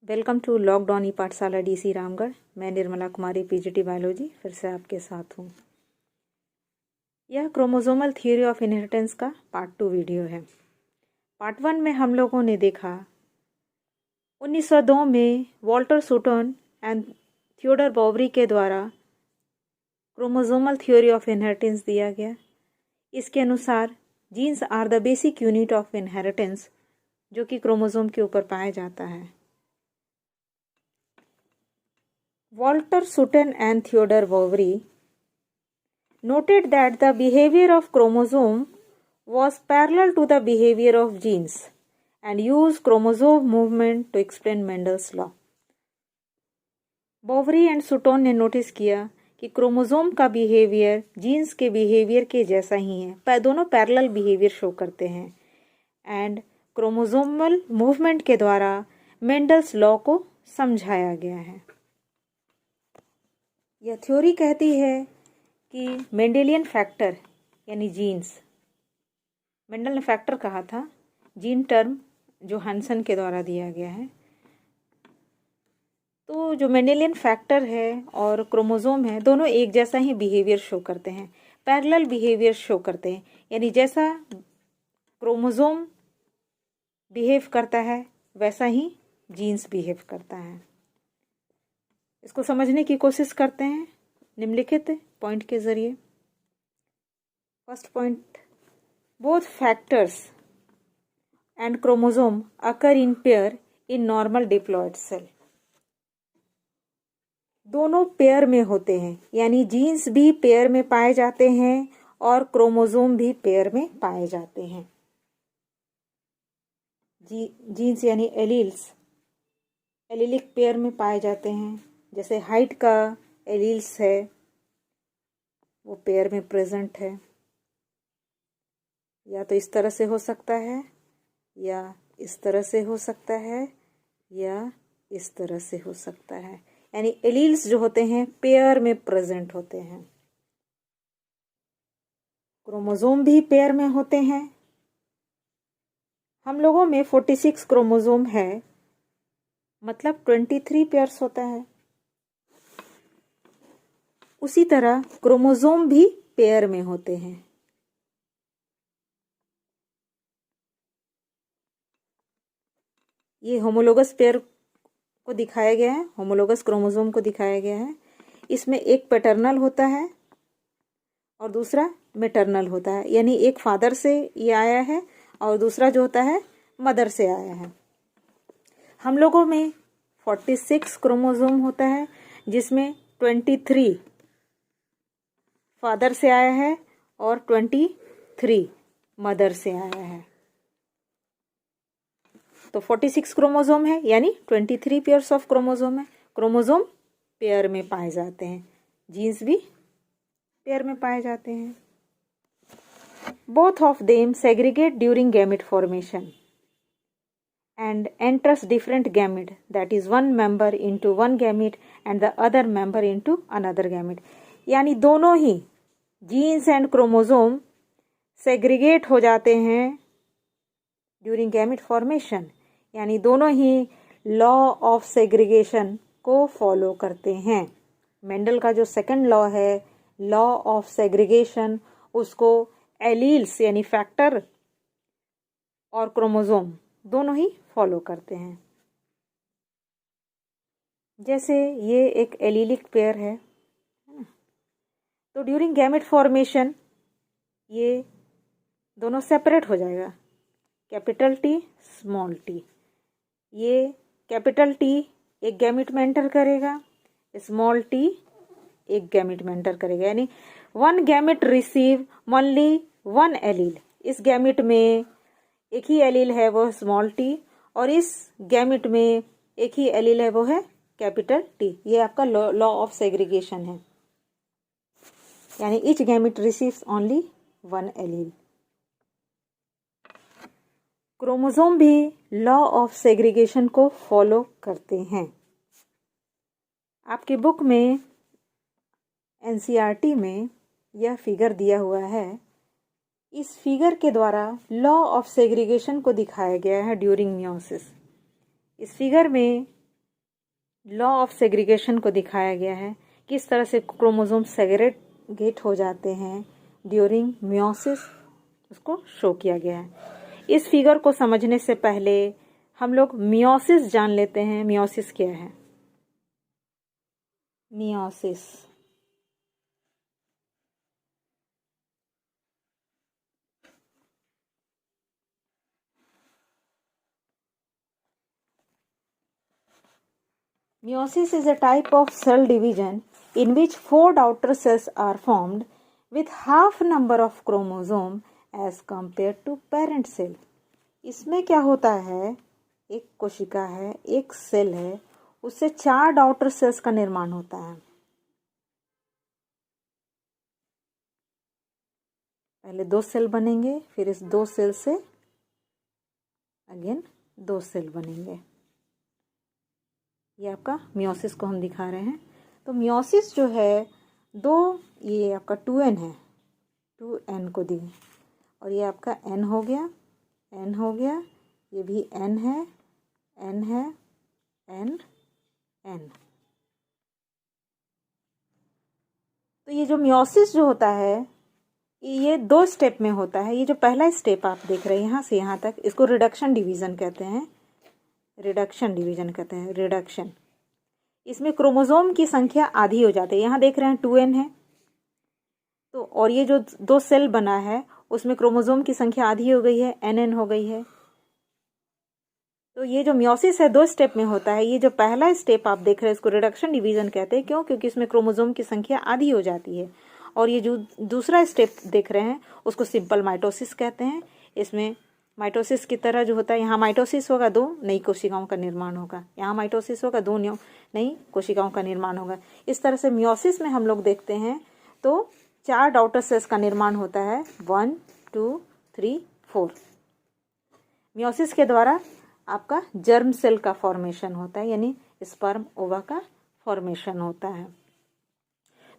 Welcome to lockdown ई पाठशाला DC Ramgarh. मैं Nirmala Kumari PGT biology फिर से आपके साथ हूँ। यह क्रोमोसोमल थ्योरी ऑफ इनहेरिटेंस का पार्ट 2 वीडियो है। पार्ट 1 में हम लोगों ने देखा 1902 में वॉल्टर सूटन एंड थियोडर बॉवरी के द्वारा क्रोमोसोमल थ्योरी ऑफ इनहेरिटेंस दिया गया। इसके अनुसार genes are the basic unit of inheritance, जो कि क्रोमोसोम के ऊपर पाया जाता है। Walter Sutton and Theodore Boveri noted that the behavior of chromosome was parallel to the behavior of genes and used chromosome movement to explain Mendel's law. Boveri and Sutton ने notice किया कि chromosome का behaviour jeans के behaviour के जैसा ही है, दोनों parallel behaviour show करते हैं एंड क्रोमोसोमल मूवमेंट के द्वारा मेंडल्स लॉ को समझाया गया है। यह थ्योरी कहती है कि मेंडेलियन फैक्टर यानी जीन्स, मेंडल ने फैक्टर कहा था, जीन टर्म जो हंसन के द्वारा दिया गया है। तो जो मेंडेलियन फैक्टर है और क्रोमोसोम है, दोनों एक जैसा ही बिहेवियर शो करते हैं, पैरेलल बिहेवियर शो करते हैं। यानी जैसा क्रोमोसोम बिहेव करता है वैसा ही जीन्स बिहेव करता है। इसको समझने की कोशिश करते हैं निम्नलिखित पॉइंट के जरिए। First point, both factors and chromosome occur in pair in normal diploid cell. दोनों पेयर में होते हैं, यानी जीन्स भी पेयर में पाए जाते हैं और क्रोमोसोम भी पेयर में पाए जाते हैं। जीन्स यानी एलील्स एलिलिक पेयर में पाए जाते हैं। जैसे हाइट का एलील्स है वो पेयर में प्रेजेंट है, या तो इस तरह से हो सकता है, या इस तरह से हो सकता है, या इस तरह से हो सकता है। यानी एलील्स जो होते हैं पेयर में प्रेजेंट होते हैं। क्रोमोसोम भी पेयर में होते हैं। हम लोगों में 46 क्रोमोसोम है, मतलब 23 पेयर्स होता है। उसी तरह क्रोमोसोम भी पेयर में होते हैं। ये होमोलोगस पेयर को दिखाया गया है, होमोलोगस क्रोमोसोम को दिखाया गया है। इसमें एक पैटर्नल होता है और दूसरा मैटरनल होता है, यानी एक फादर से ये आया है और दूसरा जो होता है मदर से आया है। हम लोगों में 46 क्रोमोसोम होता है, जिसमें 23 फादर से आया है और 23 मदर से आया है। तो 46 क्रोमोसोम है, यानी 23 पेयर्स ऑफ क्रोमोसोम है। क्रोमोसोम पेयर में पाए जाते हैं, जीन्स भी पेयर में पाए जाते हैं। Both of them segregate during gamete formation and enters different gamete, that is one member into one gamete and the other member into another gamete। यानी दोनों ही जीन्स एंड क्रोमोसोम सेग्रीगेट हो जाते हैं ड्यूरिंग गैमेट फॉर्मेशन, यानी दोनों ही law of segregation को follow करते हैं। मेंडल का जो सेकंड लॉ है, लॉ ऑफ सेग्रीगेशन, उसको एलील्स यानी फैक्टर और क्रोमोसोम दोनों ही फॉलो करते हैं। जैसे ये एक एलीलिक पेयर है, तो ड्यूरिंग गैमेट फॉर्मेशन ये दोनों सेपरेट हो जाएगा, कैपिटल टी स्मॉल टी। ये कैपिटल टी एक गैमेट में एंटर करेगा, स्मॉल टी एक गैमेट में एंटर करेगा, यानी one gamete receive only one allele. इस गैमेट में एक ही एलील है, वो स्मॉल टी, और इस गैमेट में एक ही एलील है, वो है कैपिटल टी। ये आपका लॉ ऑफ सेग्रीगेशन है, यानी each gamete receives only one allele. Chromosome भी लॉ ऑफ सेग्रीगेशन को फॉलो करते हैं। आपकी बुक में एनसीईआरटी में यह फिगर दिया हुआ है। इस फिगर के द्वारा लॉ ऑफ सेग्रीगेशन को दिखाया गया है ड्यूरिंग मियोसिस। इस फिगर में लॉ ऑफ सेग्रीगेशन को दिखाया गया है, किस तरह से क्रोमोसोम सेग्रीगेट हो जाते हैं ड्यूरिंग मियोसिस, उसको शो किया गया है। इस फिगर को समझने से पहले हम लोग मियोसिस जान लेते हैं। मियोसिस क्या है? Meiosis Meiosis is a type of cell division in which 4 daughter cells are formed with half number of chromosome as compared to parent cell. इसमें क्या होता है, एक कोशिका है, एक सेल है, उससे 4 डॉटर सेल्स का निर्माण होता है। पहले 2 सेल बनेंगे, फिर इस 2 सेल से अगेन 2 सेल बनेंगे। ये आपका मियोसिस को हम दिखा रहे हैं। तो मियोसिस जो है ये आपका 2n है, 2n को दी, और ये आपका n हो गया, n हो गया, ये भी n है, n है, n, n। तो ये जो मियोसिस जो होता है ये 2 स्टेप में होता है। ये जो पहला स्टेप आप देख रहे हैं यहाँ से यहाँ तक, इसको रिडक्शन डिवीजन कहते हैं। रिडक्शन डिवीजन कहते हैं, रिडक्शन। इसमें क्रोमोसोम की संख्या आधी हो जाती है। यहाँ देख रहे हैं 2n है, तो और ये जो 2 सेल बना है उसमें क्रोमोसोम की संख्या आधी हो गई है, nn हो गई है। तो ये जो मियोसिस है 2 स्टेप में होता है। ये जो पहला स्टेप आप देख रहे हैं इसको रिडक्शन डिवीजन कहते हैं। क्यों? क्योंकि इसमें क्रोमोसोम की संख्या आधी हो जाती है। और ये जो दूसरा स्टेप देख रहे हैं उसको सिंपल माइटोसिस कहते हैं। इसमें माइटोसिस की तरह जो होता है, यहाँ माइटोसिस होगा, 2 नई कोशिकाओं का निर्माण होगा, यहाँ माइटोसिस होगा, 2 नई कोशिकाओं का निर्माण होगा। इस तरह से मियोसिस में हम लोग देखते हैं तो 4 डॉटर सेल्स का निर्माण होता है, 1 2 3 4। मियोसिस के द्वारा आपका जर्म सेल का फॉर्मेशन होता है, यानी स्पर्म ओवा का फॉर्मेशन होता है।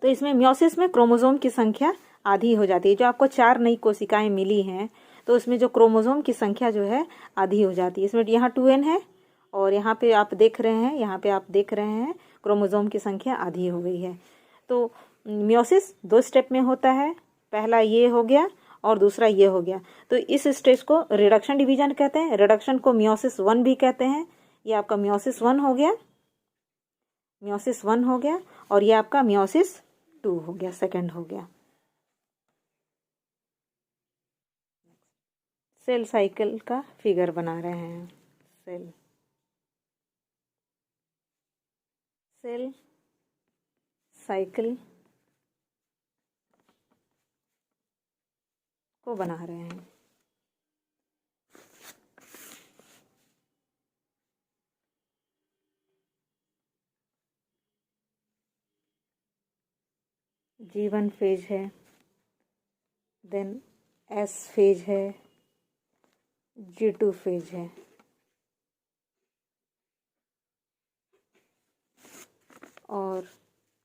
तो इसमें मियोसिस में क्रोमोसोम की संख्या आधी हो जाती है। जो आपको 4 नई कोशिकाएं मिली हैं तो उसमें जो क्रोमोसोम की संख्या जो है आधी हो जाती है। इसमें यहाँ 2n है और यहाँ पे आप देख रहे हैं, यहाँ पे आप देख रहे हैं क्रोमोसोम की संख्या आधी हो गई है। तो मियोसिस 2 स्टेप में होता है, पहला ये हो गया और दूसरा ये हो गया। तो इस स्टेज को रिडक्शन डिवीजन कहते हैं। रिडक्शन को मियोसिस 1 भी कहते हैं। ये आपका मियोसिस 1 हो गया, मियोसिस 1 हो गया, और ये आपका मियोसिस 2 हो गया, सेकंड हो गया। सेल साइकिल का फिगर बना रहे हैं। सेल साइकिल को बना रहे हैं। G1 फेज है, देन S फेज है, G2 फेज है, और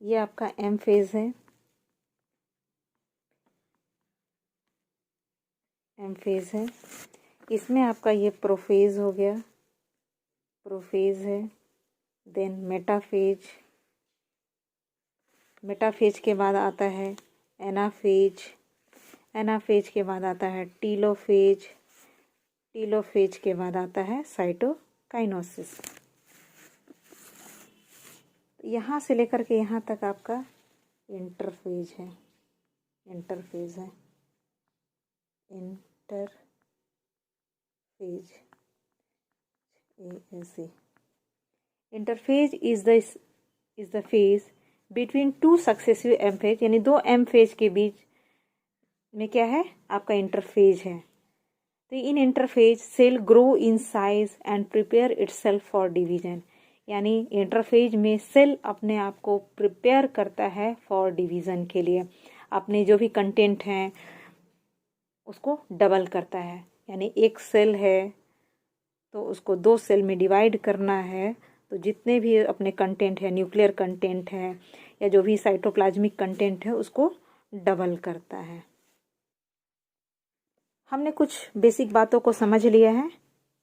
ये आपका M फेज है, M फेज है। इसमें आपका ये प्रोफेज हो गया, प्रोफेज है, देन मेटाफेज, मेटाफेज के बाद आता है एनाफेज, एनाफेज के बाद आता है टीलोफेज, टीलोफेज के बाद आता है साइटोकाइनेसिस। यहाँ से लेकर के यहाँ तक आपका इंटरफेज है, इंटरफेज है, इंटरफेज, ऐसे। Interphase is the phase between 2 successive M phase, यानी 2 एम फेज के बीच में क्या है आपका इंटरफेज है। तो in interphase cell grow in size and prepare itself for division, यानी इंटरफेज में सेल अपने आप को प्रिपेयर करता है फॉर डिवीजन के लिए। अपने जो भी कंटेंट हैं उसको डबल करता है, यानी एक सेल है तो उसको 2 सेल में डिवाइड करना है, तो जितने भी अपने कंटेंट है, न्यूक्लियर कंटेंट है या जो भी साइटोप्लाज्मिक कंटेंट है उसको डबल करता है। हमने कुछ बेसिक बातों को समझ लिया है।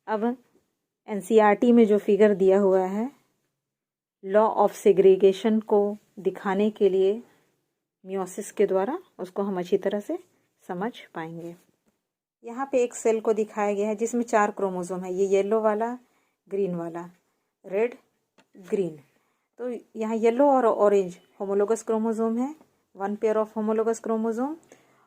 अब एनसीईआरटी में जो फिगर दिया हुआ है लॉ ऑफ सेग्रीगेशन को दिखाने के लिए मियोसिस के द्वारा उसको हम अच्छी तरह से समझ पाएंगे। यहाँ पे एक सेल को दिखाया गया है जिसमें 4 क्रोमोसोम है, ये येलो वाला, ग्रीन वाला, रेड, ग्रीन। तो यहाँ येलो और ऑरेंज होमोलोगस क्रोमोसोम है, 1 पेयर ऑफ होमोलोगस क्रोमोसोम,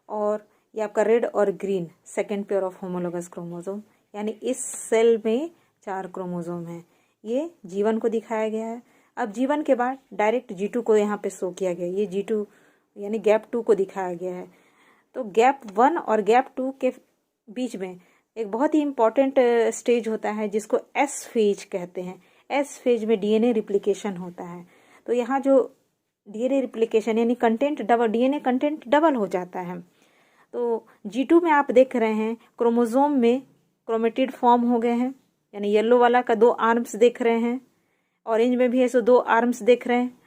और ये आपका रेड और green 2nd pair of homologous chromosome. यानी इस सेल में 4 क्रोमोसोम हैं। ये G1 को दिखाया गया है। अब G1 के बाद डायरेक्ट G2 को यहाँ पे शो किया गया है। ये G2 यानी गैप 2 को दिखाया गया है। तो गैप 1 और गैप 2 के बीच में एक बहुत ही इम्पॉर्टेंट स्टेज होता है जिसको एस फेज कहते हैं। एस फेज में डीएनए रिप्लिकेशन होता है। तो यहाँ जो डीएनए रिप्लिकेशन यानी डीएनए कंटेंट डबल हो जाता है। तो G2 में आप देख रहे हैं क्रोमोसोम में क्रोमेटिड फॉर्म हो गए हैं, यानी येलो वाला का 2 आर्म्स देख रहे हैं, ऑरेंज में भी है सो 2 आर्म्स देख रहे हैं।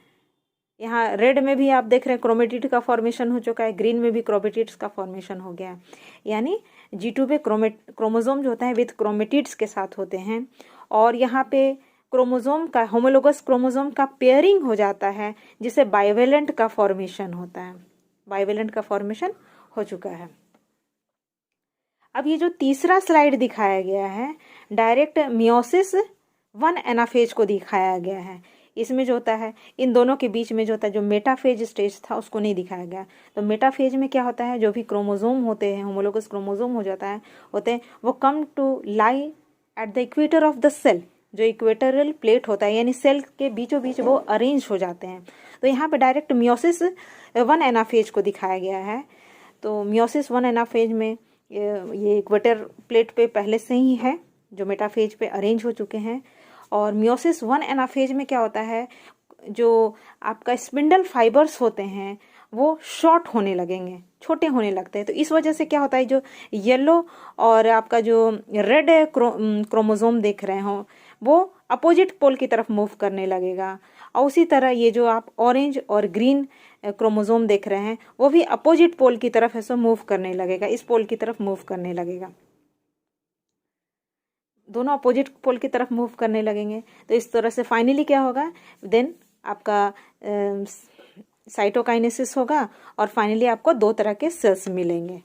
यहाँ रेड में भी आप देख रहे हैं क्रोमेटिड का फॉर्मेशन हो चुका है, ग्रीन में भी क्रोमेटिड्स का फॉर्मेशन हो गया है। यानी G2 पे क्रोमोसोम जो होता है विथ क्रोमेटिड्स के साथ होते हैं, और यहाँ पे क्रोमोसोम का होमोलोगस क्रोमोसोम का पेयरिंग हो जाता है जिसे बाइवेलेंट का फॉर्मेशन होता है। बाइवेलेंट का फॉर्मेशन हो चुका है। अब ये जो तीसरा स्लाइड दिखाया गया है डायरेक्ट मियोसिस 1 एनाफेज को दिखाया गया है। इसमें जो होता है इन दोनों के बीच में जो होता है जो मेटाफेज स्टेज था उसको नहीं दिखाया गया। तो मेटाफेज में क्या होता है, जो भी क्रोमोसोम होते हैं होमोलोगस क्रोमोसोम हो जाता है होते हैं वो come to lie at the equator of the cell, जो इक्वेटरल प्लेट होता है यानी सेल के बीचों बीच वो अरेंज हो जाते हैं। तो यहाँ पे डायरेक्ट मियोसिस 1 एनाफेज को दिखाया गया है। तो मियोसिस 1 एनाफेज में ये इक्वेटर प्लेट पे पहले से ही है जो मेटाफेज पे अरेंज हो चुके हैं। और मियोसिस 1 एनाफेज में क्या होता है, जो आपका स्पिंडल फाइबर्स होते हैं वो शॉर्ट होने लगेंगे, छोटे होने लगते हैं। तो इस वजह से क्या होता है जो येलो और आपका जो रेड क्रोमोसोम देख रहे हो वो अपोजिट पोल की तरफ मूव करने लगेगा, और उसी तरह ये जो आप ऑरेंज और ग्रीन क्रोमोसोम देख रहे हैं वो भी अपोजिट पोल की तरफ ऐसा मूव करने लगेगा, इस पोल की तरफ मूव करने लगेगा। दोनों अपोजिट पोल की तरफ मूव करने लगेंगे। तो इस तरह से फाइनली क्या होगा, देन आपका साइटोकाइनेसिस होगा और फाइनली आपको 2 तरह के सेल्स मिलेंगे।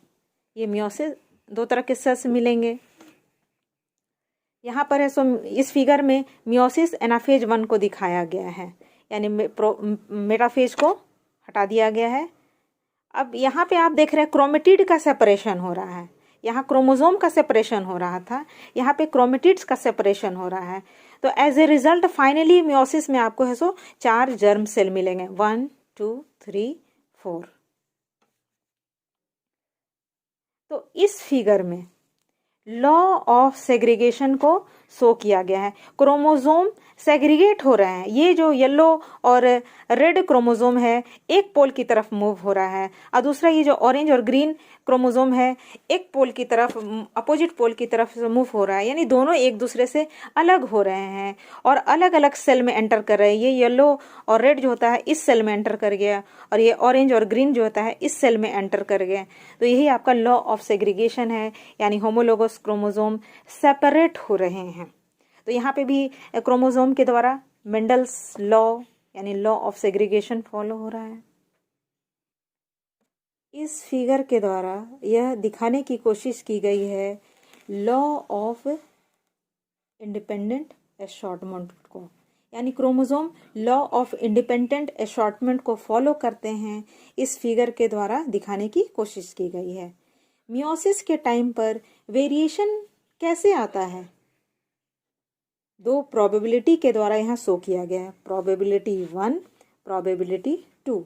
ये मियोसिस 2 तरह के सेल्स मिलेंगे। यहाँ पर है सो इस फिगर में मियोसिस एनाफेज 1 को दिखाया गया है, यानी मेटाफेज को हटा दिया गया है। अब यहाँ पे आप देख रहे हैं क्रोमेटिड का सेपरेशन हो रहा है। यहाँ क्रोमोसोम का सेपरेशन हो रहा था, यहाँ पे क्रोमेटिड्स का सेपरेशन हो रहा है। तो as a result finally meiosis में आपको है सो 4 जर्म सेल मिलेंगे, 1 2 3 4। तो इस फिगर में लॉ ऑफ सेग्रीगेशन को शो किया गया है। क्रोमोसोम सेग्रीगेट हो रहे हैं। ये जो येलो और रेड क्रोमोसोम है एक पोल की तरफ मूव हो रहा है, और दूसरा ये जो ऑरेंज और ग्रीन क्रोमोसोम है एक पोल की तरफ, अपोजिट पोल की तरफ मूव हो रहा है। यानी दोनों एक दूसरे से अलग हो रहे हैं और अलग अलग सेल में एंटर कर रहे हैं। ये येलो और रेड जो होता है इस सेल में एंटर कर गया, और ये ऑरेंज और ग्रीन जो होता है इस सेल में एंटर कर गया। तो यही आपका लॉ ऑफ सेग्रीगेशन है, यानी होमोलोगस क्रोमोसोम सेपरेट हो रहे हैं। तो यहाँ पे भी क्रोमोसोम के द्वारा मेंडल्स लॉ यानी लॉ ऑफ सेग्रीगेशन फॉलो हो रहा है। इस फिगर के द्वारा यह दिखाने की कोशिश की गई है लॉ ऑफ इंडिपेंडेंट असॉर्टमेंट को, यानी chromosome law of independent assortment को फॉलो करते हैं। इस फिगर के द्वारा दिखाने की कोशिश की गई है। मियोसिस के टाइम पर वेरिएशन कैसे आता है, 2 प्रोबेबिलिटी के द्वारा यहाँ शो किया गया है, प्रोबेबिलिटी 1, प्रोबेबिलिटी 2।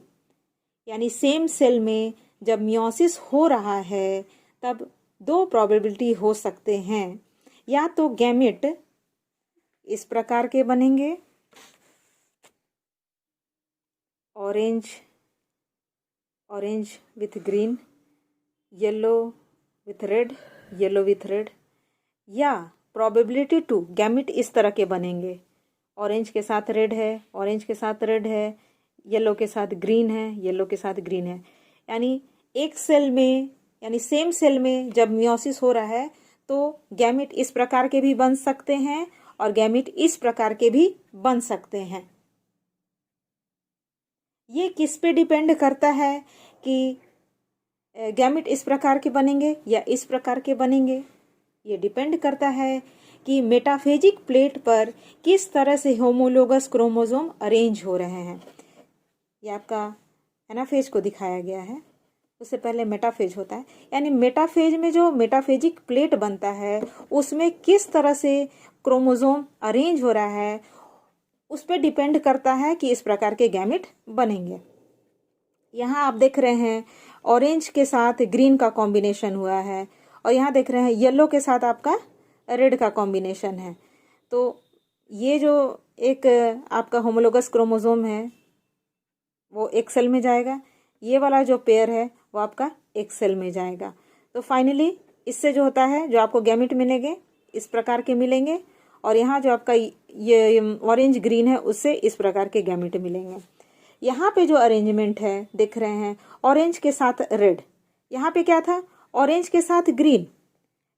यानी सेम सेल में जब मियोसिस हो रहा है तब 2 प्रोबेबिलिटी हो सकते हैं, या तो गैमेट इस प्रकार के बनेंगे, orange with green, yellow with red, yellow with red, या प्रोबेबिलिटी 2 गैमेट इस तरह के बनेंगे, ऑरेंज के साथ रेड है, ऑरेंज के साथ रेड है, येलो के साथ ग्रीन है, येलो के साथ ग्रीन है। यानी एक सेल में यानी सेम सेल में जब मियोसिस हो रहा है तो गैमेट इस प्रकार के भी बन सकते हैं और गैमेट इस प्रकार के भी बन सकते हैं। ये किस पे डिपेंड करता है कि गैमेट इस प्रकार के बनेंगे या इस प्रकार के बनेंगे? ये डिपेंड करता है कि मेटाफेजिक प्लेट पर किस तरह से होमोलोगस क्रोमोसोम अरेंज हो रहे हैं। ये आपका एनाफेज को दिखाया गया है, उससे पहले मेटाफेज होता है। यानी मेटाफेज में जो मेटाफेजिक प्लेट बनता है उसमें किस तरह से क्रोमोसोम अरेंज हो रहा है उस पर डिपेंड करता है कि इस प्रकार के गैमेट बनेंगे। यहाँ आप देख रहे हैं ऑरेंज के साथ ग्रीन का कॉम्बिनेशन हुआ है और यहाँ देख रहे हैं येलो के साथ आपका रेड का कॉम्बिनेशन है। तो ये जो एक आपका होमोलोगस क्रोमोसोम है वो एक सेल में जाएगा, ये वाला जो पेयर है वो आपका एक सेल में जाएगा। तो फाइनली इससे जो होता है जो आपको गैमेट मिलेंगे इस प्रकार के मिलेंगे और यहाँ जो आपका ये ऑरेंज ग्रीन है उससे इस प्रकार के गैमेट मिलेंगे। यहाँ पे जो अरेंजमेंट है देख रहे हैं ऑरेंज के साथ रेड, यहाँ पे क्या था ऑरेंज के साथ ग्रीन,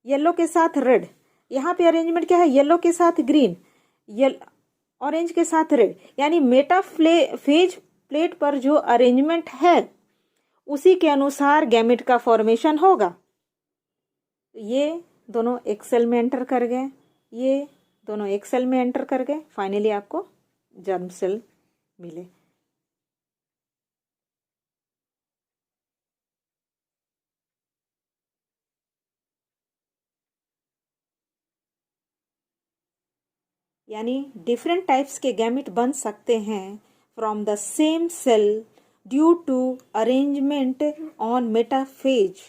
येलो के साथ रेड। यहाँ पे अरेंजमेंट क्या है येलो के साथ ग्रीन, ऑरेंज के साथ रेड। यानी मेटाफेज प्लेट पर जो अरेंजमेंट है उसी के अनुसार गैमेट का फॉर्मेशन होगा। ये दोनों एक सेल में एंटर कर गए, ये दोनों एक सेल में एंटर कर गए, फाइनली आपको जर्म सेल मिले। यानी डिफरेंट टाइप्स के गैमेट बन सकते हैं from the same cell due to arrangement on metaphase.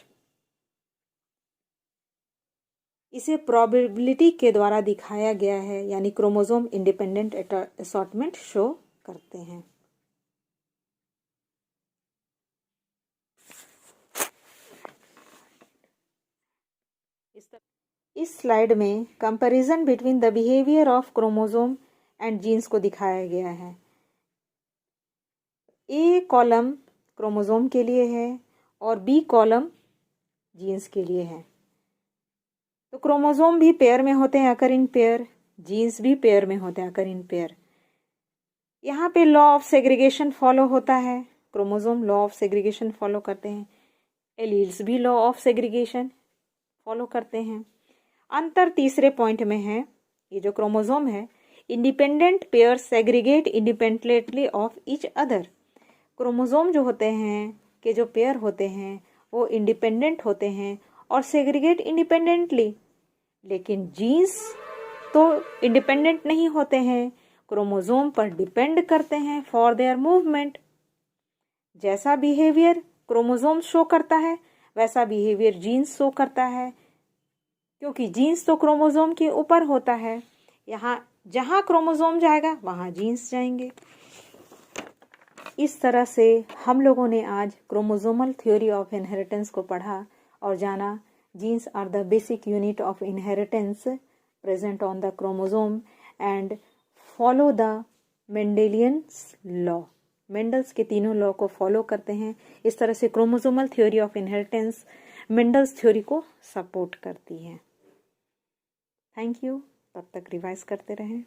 इसे प्रोबेबिलिटी के द्वारा दिखाया गया है, यानी क्रोमोसोम इंडिपेंडेंट असॉर्टमेंट शो करते हैं। इस स्लाइड में comparison between the behaviour of chromosome and genes को दिखाया गया है। ए कॉलम क्रोमोसोम के लिए है और बी कॉलम जीन्स के लिए है। तो क्रोमोसोम भी पेयर में होते हैं अकर इन पेयर, जीन्स भी पेयर में होते हैं अकर इन पेयर। यहाँ पे लॉ ऑफ सेग्रीगेशन फॉलो होता है, chromosome law of segregation follow करते हैं, एलील्स भी लॉ ऑफ सेग्रीगेशन फॉलो करते हैं। अंतर तीसरे पॉइंट में है, ये जो क्रोमोसोम है independent pair segregate independently of each other. Chromosome जो होते हैं के जो पेयर होते हैं वो इंडिपेंडेंट होते हैं और सेग्रीगेट इंडिपेंडेंटली, लेकिन जीन्स तो इंडिपेंडेंट नहीं होते हैं, क्रोमोसोम पर डिपेंड करते हैं फॉर देयर मूवमेंट। जैसा बिहेवियर क्रोमोसोम शो करता है वैसा बिहेवियर जीन्स शो करता है, क्योंकि जीन्स तो क्रोमोसोम के ऊपर होता है। यहाँ जहाँ क्रोमोसोम जाएगा वहाँ जीन्स जाएंगे। इस तरह से हम लोगों ने आज क्रोमोसोमल थ्योरी ऑफ इनहेरिटेंस को पढ़ा और जाना genes are the basic unit of inheritance present on the chromosome and follow the Mendelian's law. Mendel's के तीनों लॉ को फॉलो करते हैं। इस तरह से chromosomal theory of inheritance Mendel's theory को सपोर्ट करती है। Thank you. तब तक रिवाइज करते रहें।